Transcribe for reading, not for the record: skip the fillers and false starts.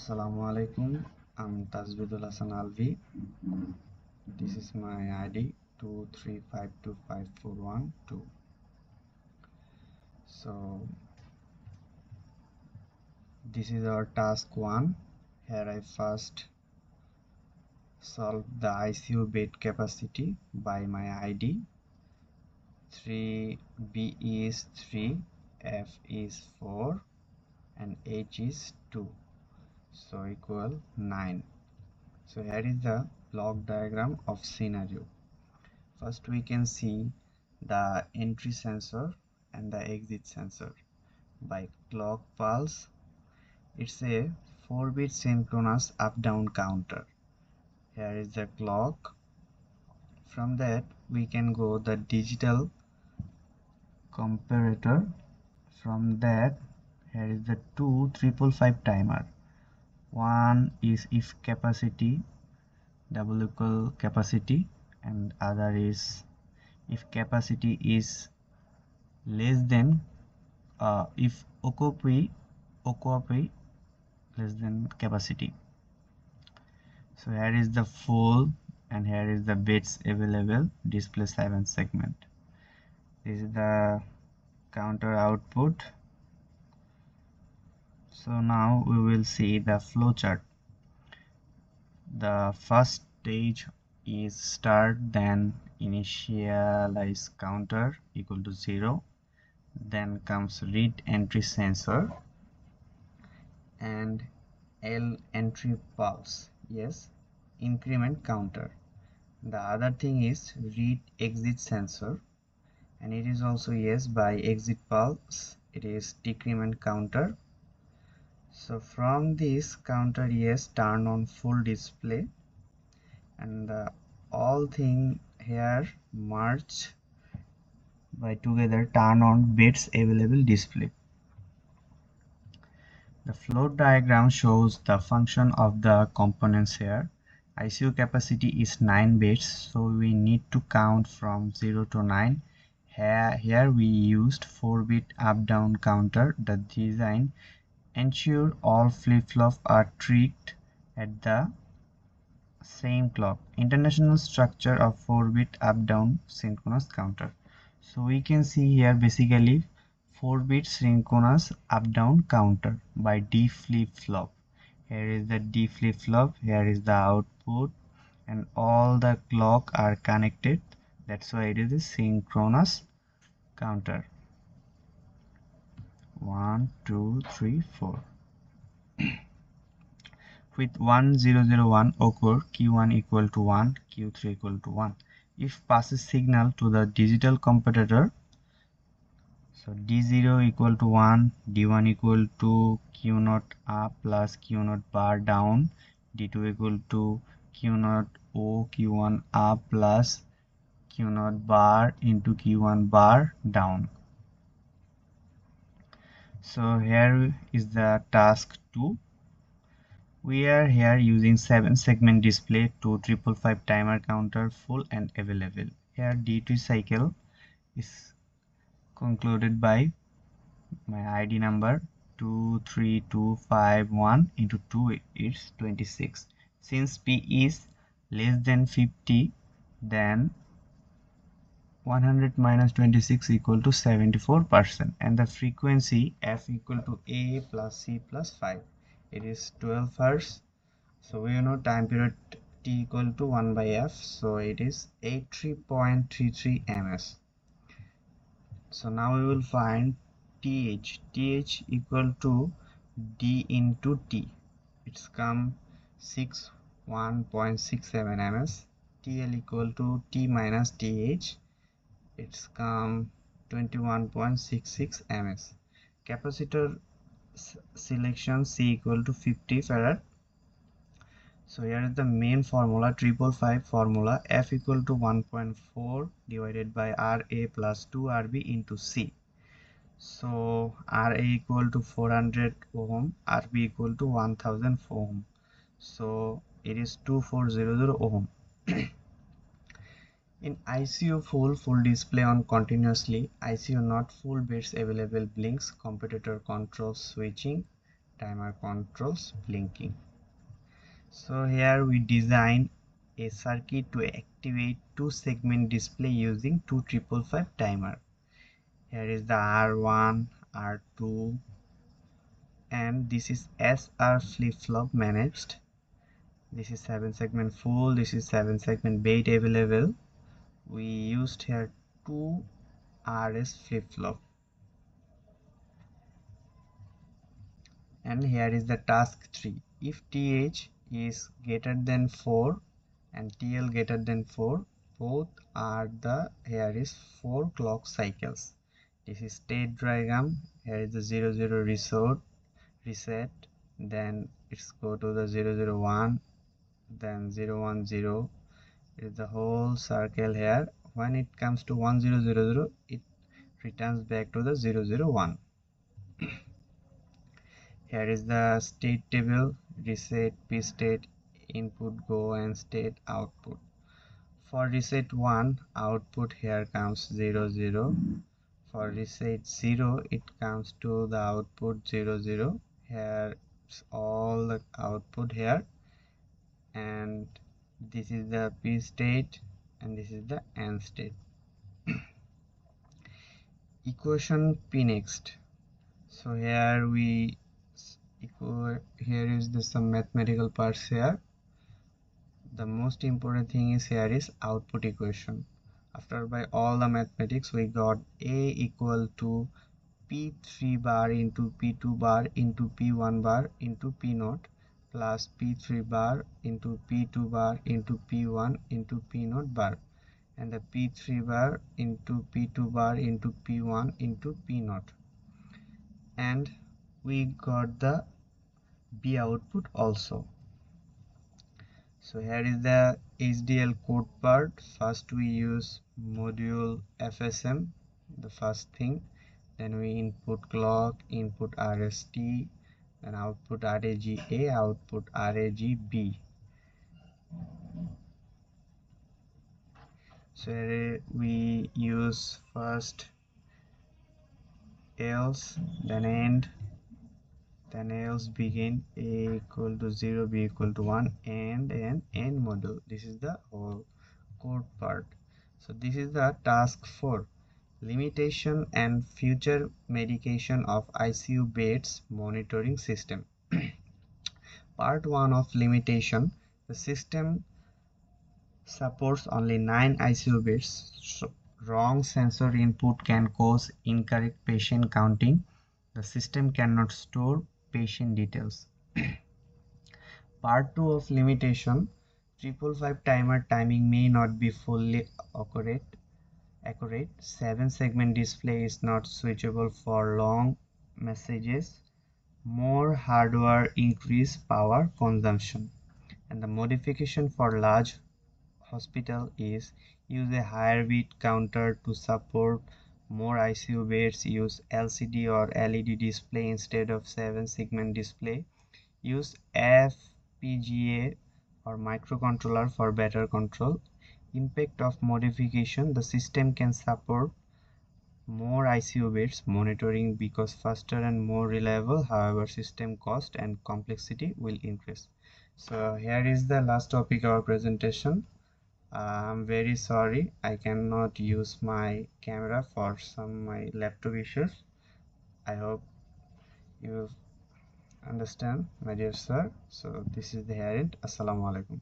Assalamu alaikum. I'm Tasbidul Hassan Alvi. This is my ID 235254112. So this is our task 1. Here I first solve the ICU bed capacity by my ID. 3, B is 3, F is 4 and H is 2. So equal 9. So here is the block diagram of scenario. First we can see the entry sensor and the exit sensor. By clock pulse, it's a 4-bit synchronous up-down counter. Here is the clock. From that we can go the digital comparator. From that, here is the 2 555 timer. One is if capacity, double equal capacity, and other is if capacity is less than if OKP less than capacity. So here is the full and here is the bits available display 7 segment. This is the counter output. So now we will see the flowchart. The first stage is start, then initialize counter equal to 0, then comes read entry sensor and L entry pulse, yes, increment counter. The other thing is read exit sensor, and it is also yes by exit pulse, it is decrement counter. So from this counter, yes, turn on full display, and all thing here merge by together turn on bits available display. The flow diagram shows the function of the components here. ICU capacity is 9 bits, so we need to count from 0 to 9. Here we used 4-bit up-down counter. The design ensure all flip-flops are trigged at the same clock. International structure of 4-bit up-down synchronous counter. So we can see here basically 4-bit synchronous up-down counter by D flip-flop. Here is the D flip-flop, here is the output, and all the clock are connected. That's why it is a synchronous counter. 1 2 3 4. With 1001 occur, Q1 equal to 1, Q3 equal to 1. If passes signal to the digital comparator, so D0 equal to 1, D1 equal to Q0 up plus Q0 bar down, D2 equal to Q0 O Q1 up plus Q0 bar into Q1 bar down. So here is the task 2. We are here using 7 segment display, 2 555 timer counter full and available. Here D2 cycle is concluded by my ID number 23251 into 2 is 26. Since P is less than 50, then 100 minus 26 equal to 74%, and the frequency F equal to A plus C plus 5. It is 12 Hz. So we know time period T equal to 1 by F, so it is 83.33 ms. So now we will find TH equal to D into T. It's come 61.67 ms. TL equal to T minus TH. It's come 21.66 ms. Capacitor selection C equal to 50 farad. So here is the main formula, 555 formula, F equal to 1.4 divided by RA plus 2 RB into C. So RA equal to 400 ohm, RB equal to 1000 ohm. So it is 2400 ohm. In ICU full display on continuously, ICU not full bits available blinks, comparator controls switching, timer controls blinking. So here we design a circuit to activate two segment display using 2555 timer. Here is the R1, R2, and this is SR flip-flop managed. This is 7 segment full, this is 7 segment bait available. We used here 2 RS flip-flop. And here is the task 3. If TH is greater than 4 and TL greater than 4, both are the, here is 4 clock cycles. This is state diagram. Here is the 00 reset, then it's go to the 001, then 010. It is the whole circle here. When it comes to 1000, it returns back to the 001. Here is the state table: reset, p state, input go, and state output. For reset 1, output here comes 00. For reset 0, it comes to the output 00. Here it's all the output here, and this is the p state and this is the n state. Equation p next. So here here is some mathematical parts here. The most important thing is here is output equation. After by all the mathematics, we got A equal to P3 bar into P2 bar into P1 bar into P naught plus P3 bar into P2 bar into P1 into P naught bar, and the P3 bar into P2 bar into P1 into P naught. And we got the B output also. So here is the HDL code part. First we use module FSM, the first thing. Then we input clock, input RST, then output RAGA, output RAGB. So here we use first else, then end, then else begin, A equal to 0, B equal to 1, and an end module. This is the whole code part. So this is the task 4. Limitation and future medication of ICU beds monitoring system. Part 1 of limitation. The system supports only 9 ICU beds. So wrong sensor input can cause incorrect patient counting. The system cannot store patient details. Part 2 of limitation. 555 timer timing may not be fully accurate. 7 segment display is not switchable for long messages. More hardware increase power consumption. And the modification for large hospital is use a higher bit counter to support more ICU beds. Use LCD or LED display instead of 7 segment display. Use FPGA or microcontroller for better control. Impact of modification: the system can support more ICU beds monitoring because faster and more reliable. However, system cost and complexity will increase. So here is the last topic of our presentation. I'm very sorry I cannot use my camera for some my laptop issues. I hope you understand, my dear sir. So this is the end. Assalamu alaikum.